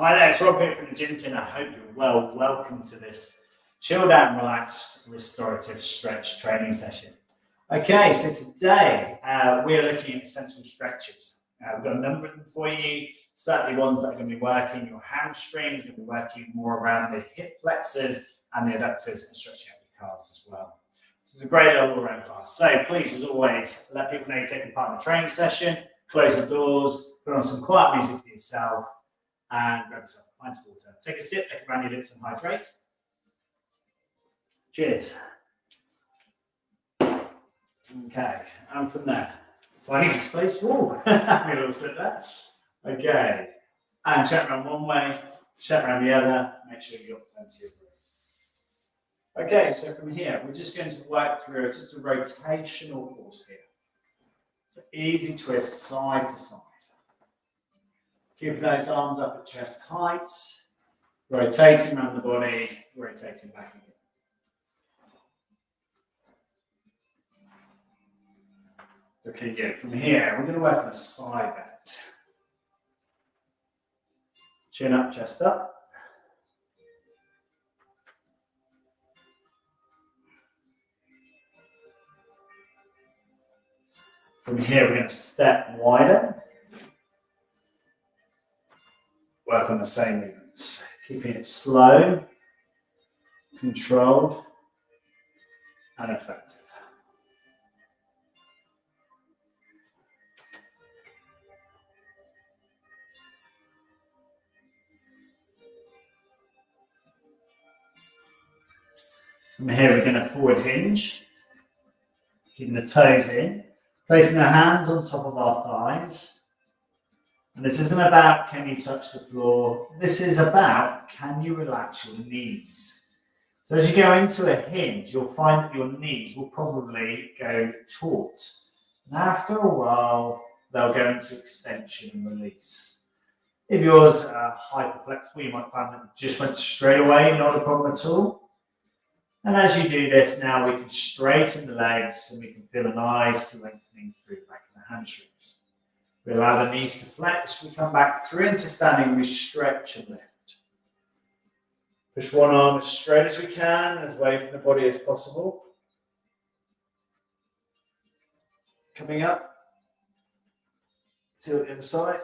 Hi there, it's Rob here from the gym team. I hope you're well. Welcome to this chilled out and relaxed restorative stretch training session. Okay, so today we're looking at essential stretches. We've got a number of them for you, certainly ones that are going to be working your hamstrings, going to be working more around the hip flexors and the adductors and stretching out your calves as well. So it's a great all-around class. So please, as always, let people know you're taking part in the training session, close the doors, put on some quiet music for yourself, and grab yourself a pint of water. Take a sip, lick around your lips and hydrate. Cheers. Okay, and from there, finding a space. Whoa, a little slip there. Okay, and check around one way, check around the other, make sure you've got plenty of room. Okay, so from here, we're just going to work through just a rotational force here. So easy twist side to side. Keep those arms up at chest height, rotating around the body, rotating back again. Okay, good. From here, we're going to work on a side bend. Chin up, chest up. From here, we're going to step wider. Work on the same movements, keeping it slow, controlled, and effective. From here, we're going to forward hinge, keeping the toes in, placing our hands on top of our thighs. And this isn't about can you touch the floor, this is about can you relax your knees. So as you go into a hinge, you'll find that your knees will probably go taut. And after a while, they'll go into extension and release. If yours are hyperflexible, you might find that it just went straight away, not a problem at all. And as you do this, now we can straighten the legs and we can feel a nice lengthening through the back of the hamstrings. We allow the knees to flex, we come back through into standing, we stretch and lift. Push one arm as straight as we can, as away from the body as possible. Coming up, tilt the other side.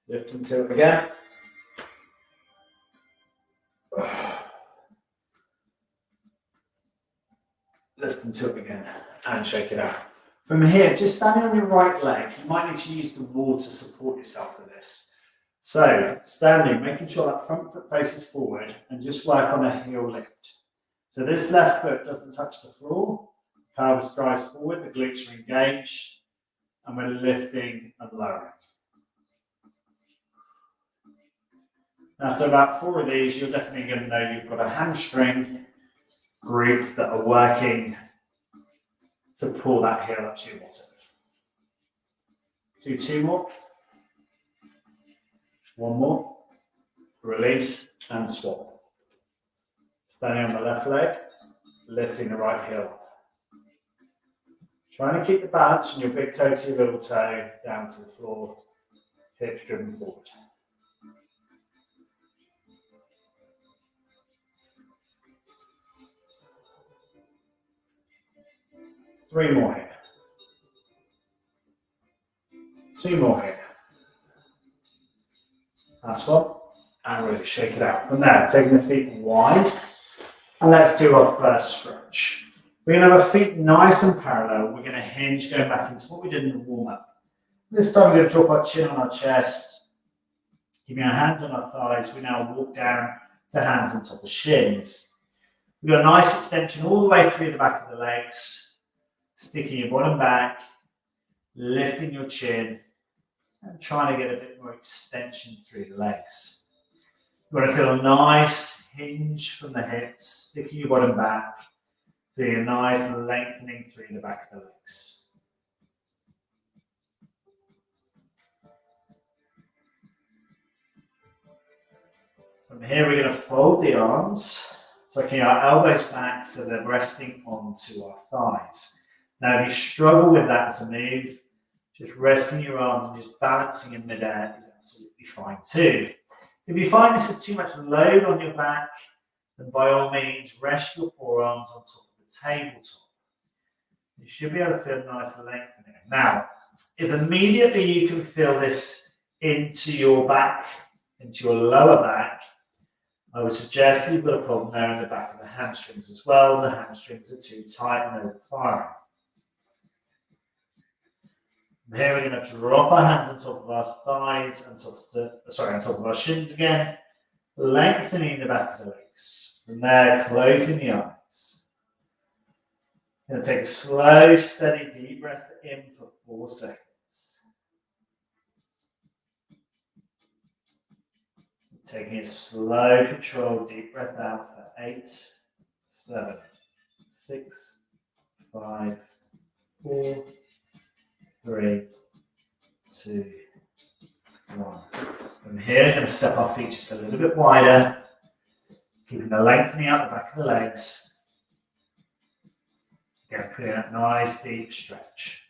Lift and tilt again. Lift and tilt again, and shake it out. From here, just standing on your right leg, you might need to use the wall to support yourself for this. So, standing, making sure that front foot faces forward, and just work on a heel lift. So this left foot doesn't touch the floor, pelvis drives forward, the glutes are engaged, and we're lifting and lowering. After about 4 of these, you're definitely going to know you've got a hamstring group that are working to pull that heel up to your bottom. Do 2 more. 1 more. Release and swap. Standing on the left leg, lifting the right heel. Trying to keep the balance from your big toe to your little toe down to the floor, hips driven forward. Three more here. 2 more here. Last one. And really shake it out. From there, taking the feet wide. And let's do our first stretch. We're going to have our feet nice and parallel. We're going to hinge, going back into what we did in the warm-up. This time we're going to drop our chin on our chest. Keeping our hands on our thighs. We now walk down to hands on top of shins. We've got a nice extension all the way through the back of the legs. Sticking your bottom back, lifting your chin, and trying to get a bit more extension through the legs. You want to feel a nice hinge from the hips, sticking your bottom back, feeling a nice lengthening through the back of the legs. From here, we're going to fold the arms, tucking our elbows back so they're resting onto our thighs. Now, if you struggle with that as a move, Just resting your arms and just balancing in midair is absolutely fine too. If you find this is too much load on your back, then by all means rest your forearms on top of the tabletop. You should be able to feel nice lengthening. Now, if immediately you can feel this into your back, into your lower back, I would suggest you've got a problem there in the back of the hamstrings as well. The hamstrings are too tight and overfiring. From here, we're going to drop our hands on top of our thighs, on top of our shins again, lengthening the back of the legs. From there, closing the eyes. Going to take a slow, steady, deep breath in for 4 seconds. Taking a slow, controlled, deep breath out for 8, 7, 6, 5, 4, 3, 2, 1. From here, we're going to step our feet just a little bit wider, keeping the lengthening out the back of the legs. Again, feeling that nice, deep stretch.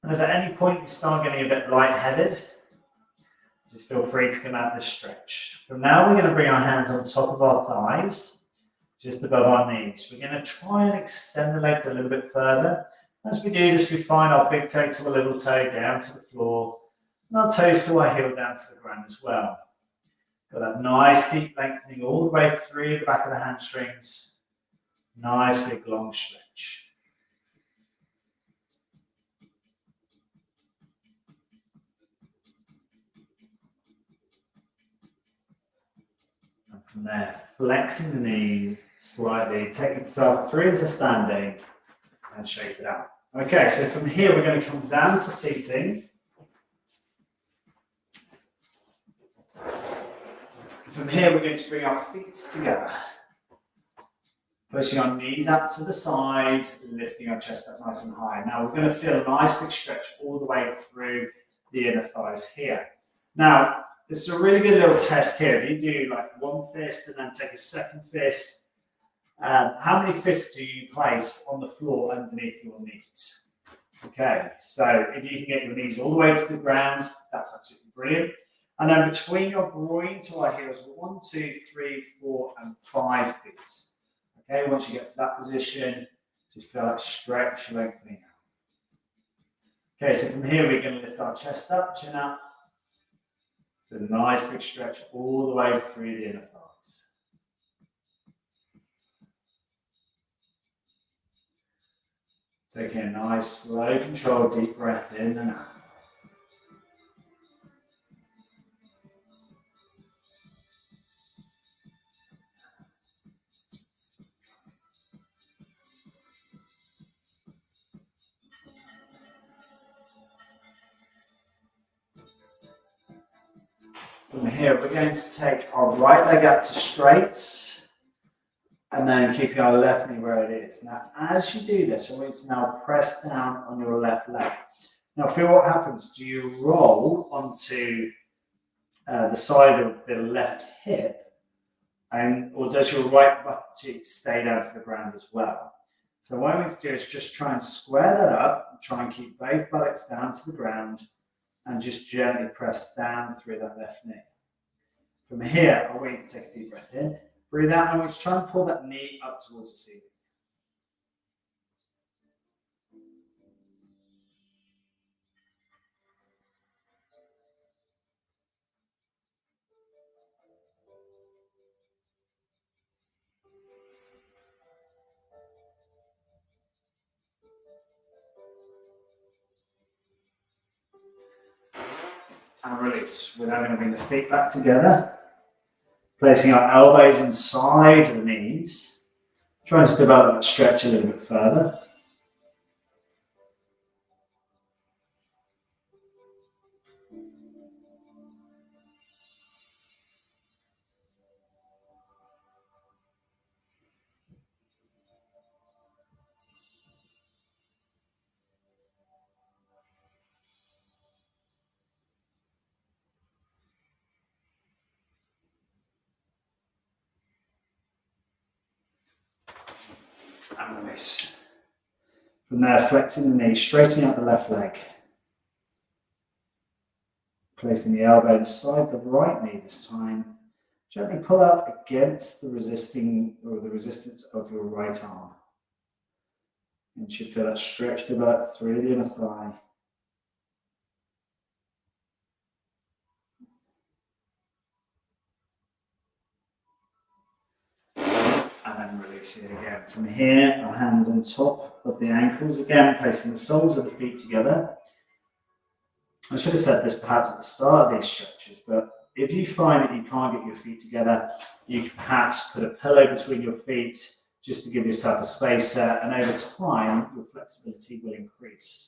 And if at any point you start getting a bit lightheaded, just feel free to come out this stretch. From now, we're going to bring our hands on top of our thighs, just above our knees. We're going to try and extend the legs a little bit further. As we do this, we find our big toe to a little toe down to the floor, and our toes to our heel down to the ground as well. Got that nice deep lengthening all the way through the back of the hamstrings. Nice big long stretch. And from there, flexing the knee slightly, take yourself through into standing and shake it out. Okay, so from here we're going to come down to seating. From here we're going to bring our feet together. Pushing our knees out to the side, lifting our chest up nice and high. Now we're going to feel a nice big stretch all the way through the inner thighs here. Now, this is a really good little test here. If you do like one fist and then take a second fist, how many fists do you place on the floor underneath your knees? Okay, so if you can get your knees all the way to the ground, that's absolutely brilliant. And then between your groin to our heels, 1, 2, 3, 4, and 5 fists. Okay, once you get to that position, just feel that stretch lengthening out. Okay, so from here we're going to lift our chest up, chin up. A nice big stretch all the way through the inner thighs. Taking a nice, slow, controlled, deep breath in and out. From here, we're going to take our right leg out to straight, and then keeping our left knee where it is. Now, as you do this, we're going to now press down on your left leg. Now, feel what happens. Do you roll onto the side of the left hip, or does your right butt cheek stay down to the ground as well? So what I'm going to do is just try and square that up, and try and keep both buttocks down to the ground, and just gently press down through that left knee. From here, I want you to take a deep breath in, breathe out, and I want you to try and pull that knee up towards the ceiling. And release. We're now going to bring the feet back together, placing our elbows inside the knees, trying to develop that stretch a little bit further. And release. From there, flexing the knee, straightening out the left leg. Placing the elbow inside the right knee this time. Gently pull up against the resistance of your right arm. And you should feel that stretch develop through the inner thigh. And then release it again. From here, our hands on top of the ankles again, placing the soles of the feet together. I should have said this perhaps at the start of these stretches, but if you find that you can't get your feet together, you can perhaps put a pillow between your feet just to give yourself a spacer, and over time, your flexibility will increase.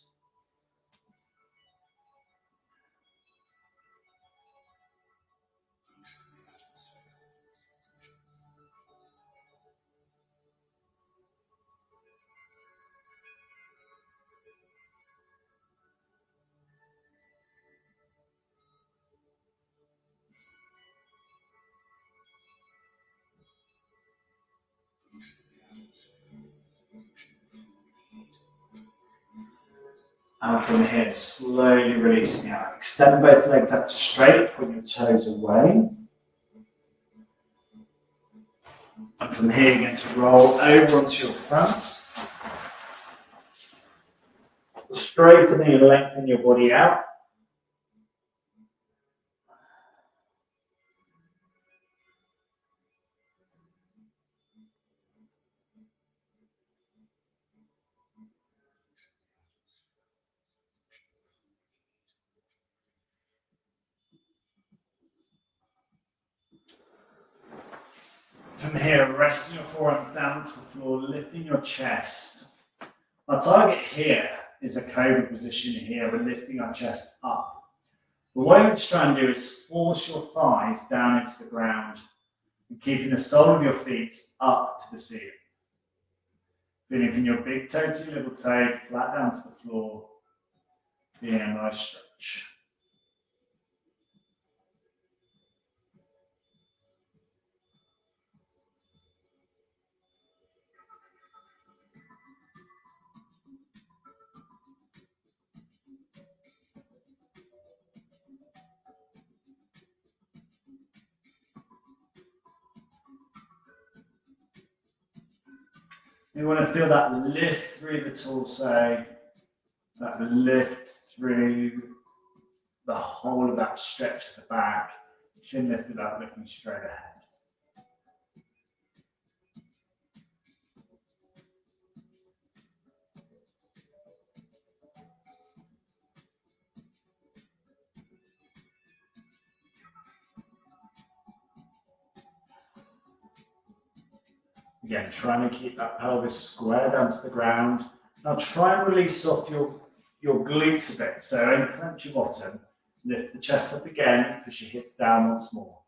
And from here, slowly releasing out. Extend both legs up to straight, point your toes away. And from here, you're going to roll over onto your front. Straightening and lengthen your body out. From here, resting your forearms down to the floor, lifting your chest. Our target here is a cobra position here. We're lifting our chest up. But what you're trying to do is force your thighs down into the ground and keeping the sole of your feet up to the ceiling. Feeling from your big toe to your little toe, flat down to the floor. Feeling a nice stretch. You want to feel that lift through the torso, that lift through the whole of that stretch at the back, chin lifted up, looking straight ahead. Again, trying to keep that pelvis square down to the ground. Now try and release off your glutes a bit. So unclench your bottom, lift the chest up again, push your hips down once more.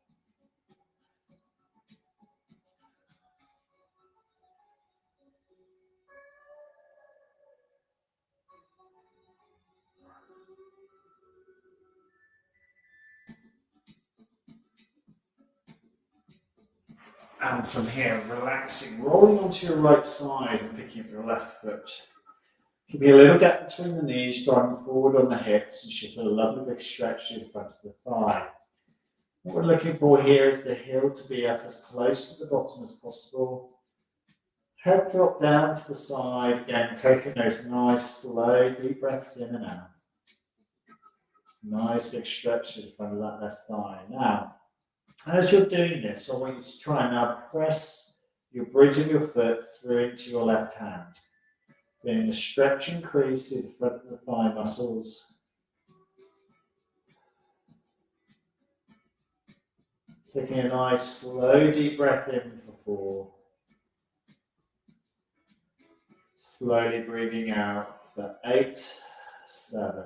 And from here, relaxing, rolling onto your right side and picking up your left foot. Give me a little gap between the knees, driving forward on the hips, and you should feel a lovely big stretch through the front of the thigh. What we're looking for here is the heel to be up as close to the bottom as possible. Head drop down to the side. Again, take a note, nice, slow, deep breaths in and out. Nice big stretch through the front of that left thigh. Now, as you're doing this, I want you to try and now press your bridge of your foot through into your left hand. Feeling the stretch increase through the front of the thigh muscles. Taking a nice, slow, deep breath in for 4. Slowly breathing out for 8, 7,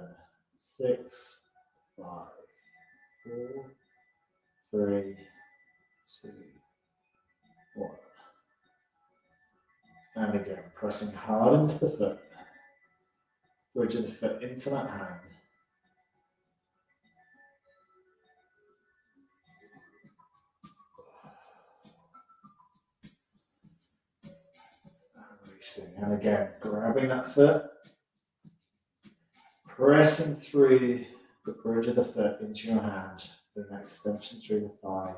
6, 5, 4, 3, 2, 1. And again, pressing hard into the foot. Bridge of the foot into that hand. releasing. And again, grabbing that foot, pressing through the bridge of the foot into your hand, then that extension through the thigh.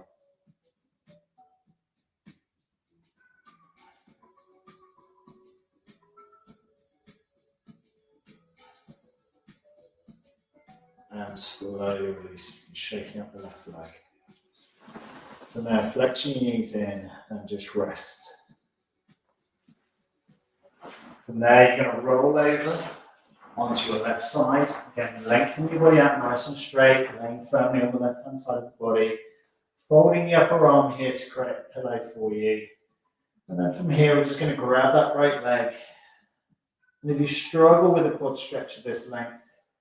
And slowly releasing, shaking up the left leg. From there, flex your knees in and just rest. From there, you're going to roll over onto your left side. Again, lengthen your body out nice and straight, laying firmly on the left-hand side of the body. Folding the upper arm here to create a pillow for you. And then from here, we're just going to grab that right leg. And if you struggle with a quad stretch of this length,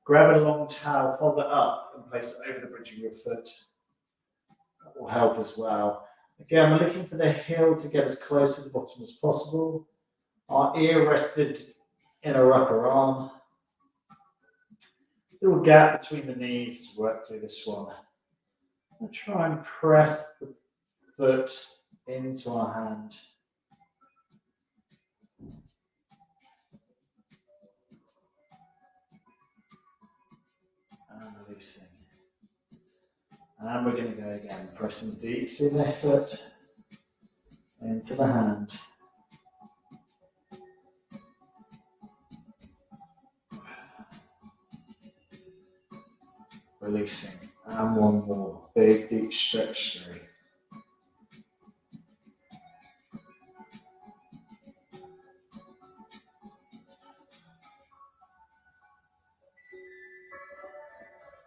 grab a long towel, fold it up, and place it over the bridge of your foot. That will help as well. Again, we're looking for the heel to get as close to the bottom as possible. Our ear rested in our upper arm. Little gap between the knees to work through this one. And try and press the foot into our hand. And releasing. And we're going to go again, pressing deep through the foot into the hand. Releasing. And one more. Big, deep stretch through.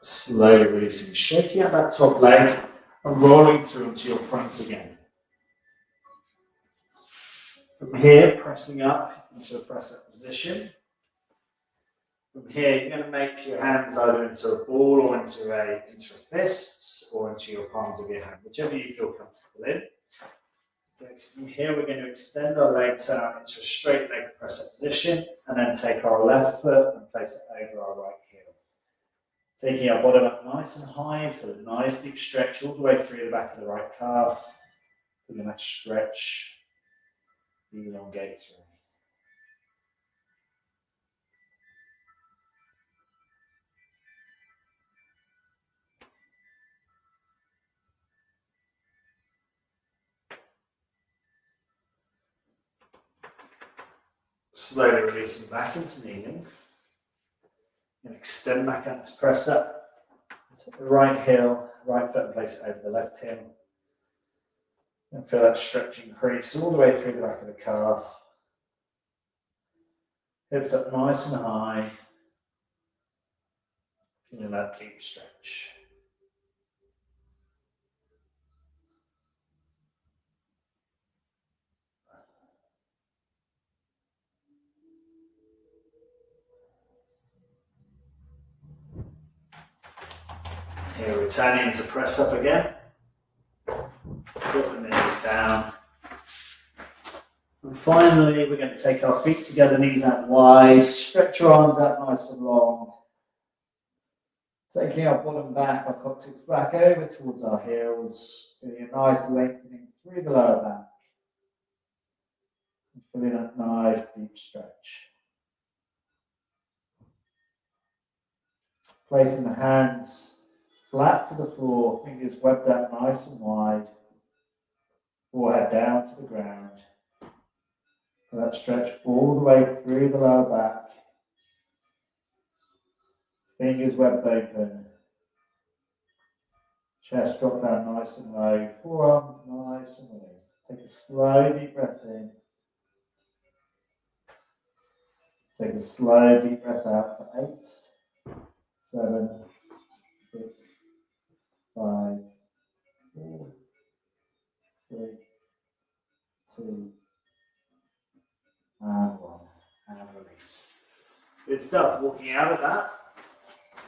Slowly releasing, shaking out that top leg and rolling through into your front again. From here, pressing up into a press-up position. From here, you're going to make your hands either into a ball or into a fist or into your palms of your hand, whichever you feel comfortable in. Okay, so from here, we're going to extend our legs out into a straight leg press-up position and then take our left foot and place it over our right heel. Taking our bottom up nice and high for a nice deep stretch all the way through the back of the right calf. Feeling that stretch, elongate through. Slowly releasing back into kneeling. And extend back out to press up. Take the right heel, right foot and place it over the left heel. And feel that stretch increase all the way through the back of the calf. Hips up nice and high. Feeling that deep stretch. Here, returning to press up again. Put the knees down. And finally, we're going to take our feet together, knees out wide, stretch your arms out nice and long. Taking our bottom back, our coccyx back over towards our heels, feeling a nice lengthening through the lower back. And feeling that nice deep stretch. Placing the hands flat to the floor, fingers webbed out nice and wide. Forehead down to the ground. Let that stretch all the way through the lower back. Fingers webbed open. Chest drop down nice and low. Forearms nice and released. Take a slow deep breath in. Take a slow deep breath out for 8, 7, 6, 5, 4, 3, 2, and 1. And release. Good stuff. Walking out of that.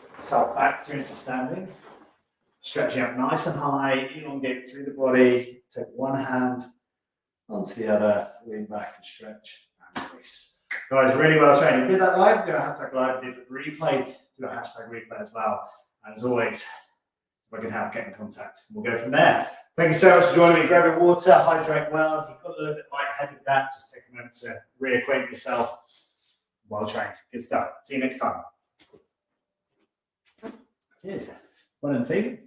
Take yourself back through into standing. Stretching up nice and high. Elongate through the body. Take one hand onto the other. Lean back and stretch and release. Guys, really well trained. If you did that live, do a hashtag live. If you did it replay, do a hashtag replay as well. As always, if I can help, get in contact. We'll go from there. Thank you so much for joining me. Grab your water, hydrate well. If you've got a little bit lightheaded with that, just take a moment to reacquaint yourself. Well trained. Good stuff. See you next time. Cheers. Well done, team.